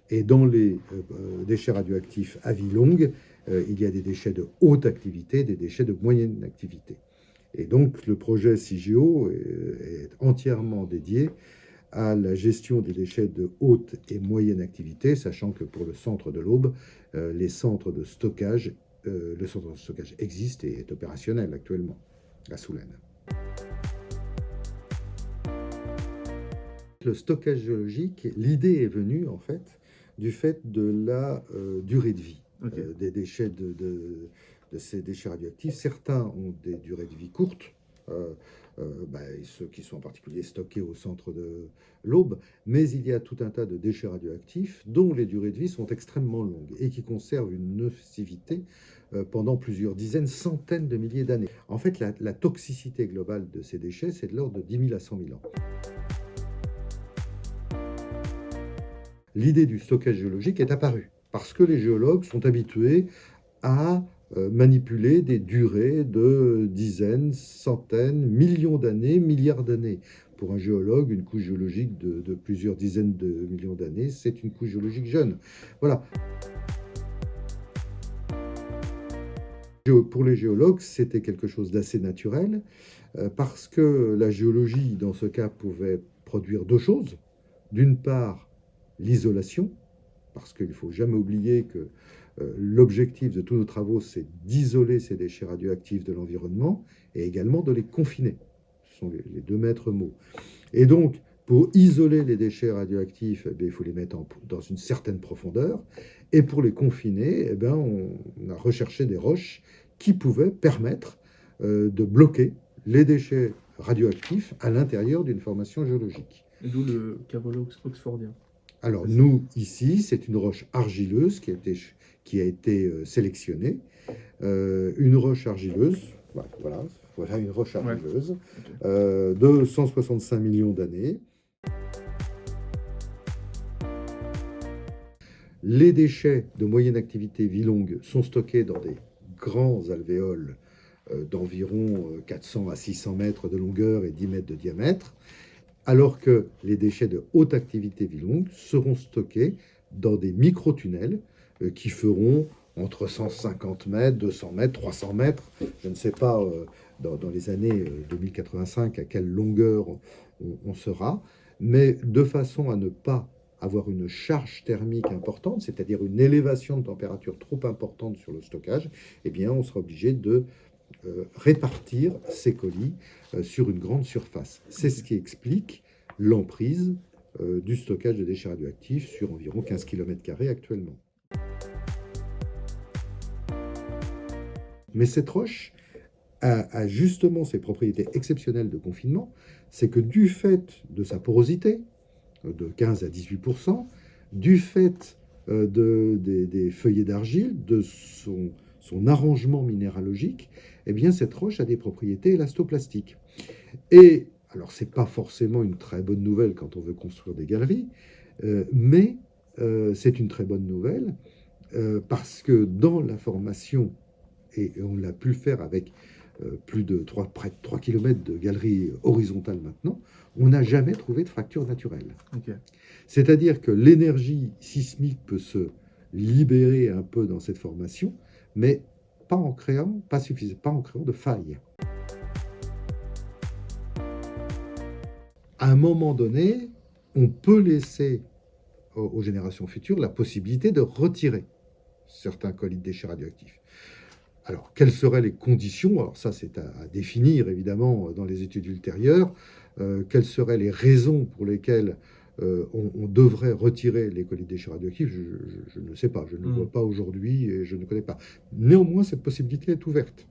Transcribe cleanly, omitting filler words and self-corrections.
Et dans les déchets radioactifs à vie longue, il y a des déchets de haute activité, des déchets de moyenne activité. Et donc le projet CIGEO est entièrement dédié à la gestion des déchets de haute et moyenne activité, sachant que pour le centre de l'Aube, les centres de stockage, le centre de stockage existe et est opérationnel actuellement à Soulaines. Le stockage géologique, l'idée est venue en fait du fait de la durée de vie des déchets de ces déchets radioactifs. Certains ont des durées de vie courtes, ceux qui sont en particulier stockés au centre de l'Aube, mais il y a tout un tas de déchets radioactifs dont les durées de vie sont extrêmement longues et qui conservent une nocivité pendant plusieurs dizaines, centaines de milliers d'années. En fait, la toxicité globale de ces déchets, c'est de l'ordre de 10 000 à 100 000 ans. L'idée du stockage géologique est apparue parce que les géologues sont habitués à manipuler des durées de dizaines, centaines, millions d'années, milliards d'années. Pour un géologue, une couche géologique de plusieurs dizaines de millions d'années, c'est une couche géologique jeune. Voilà. Pour les géologues, c'était quelque chose d'assez naturel parce que la géologie, dans ce cas, pouvait produire deux choses. D'une part, l'isolation, parce qu'il ne faut jamais oublier que l'objectif de tous nos travaux, c'est d'isoler ces déchets radioactifs de l'environnement et également de les confiner. Ce sont les deux maîtres mots. Et donc, pour isoler les déchets radioactifs, il faut les mettre dans une certaine profondeur. Et pour les confiner, on a recherché des roches qui pouvaient permettre de bloquer les déchets radioactifs à l'intérieur d'une formation géologique. D'où le caveau oxfordien. Alors nous, ici, c'est une roche argileuse qui a été sélectionnée. Une roche argileuse, voilà une roche argileuse de 165 millions d'années. Les déchets de moyenne activité vie longue sont stockés dans des grands alvéoles d'environ 400 à 600 mètres de longueur et 10 mètres de diamètre, alors que les déchets de haute activité vie longue seront stockés dans des micro-tunnels qui feront entre 150 mètres, 200 mètres, 300 mètres. Je ne sais pas dans les années 2085 à quelle longueur on sera, mais de façon à ne pas avoir une charge thermique importante, c'est-à-dire une élévation de température trop importante sur le stockage, eh bien on sera obligé de répartir ces colis sur une grande surface. C'est ce qui explique l'emprise du stockage de déchets radioactifs sur environ 15 km² actuellement. Mais cette roche a justement ses propriétés exceptionnelles de confinement, c'est que du fait de sa porosité, de 15 à 18%, du fait des feuillets d'argile, de son arrangement minéralogique, eh bien cette roche a des propriétés élastoplastiques. Et alors c'est pas forcément une très bonne nouvelle quand on veut construire des galeries, mais c'est une très bonne nouvelle parce que dans la formation, et on l'a pu le faire avec près de 3 km de galeries horizontales maintenant, on n'a jamais trouvé de fracture naturelle. C'est-à-dire que l'énergie sismique peut se libérer un peu dans cette formation, mais pas en créant de failles. À un moment donné, on peut laisser aux générations futures la possibilité de retirer certains colis de déchets radioactifs. Alors, quelles seraient les conditions? Alors ça, c'est à définir, évidemment, dans les études ultérieures. Quelles seraient les raisons pour lesquelles on devrait retirer les colis de déchets radioactifs? Je ne sais pas, je ne le vois pas aujourd'hui et je ne connais pas. Néanmoins, cette possibilité est ouverte.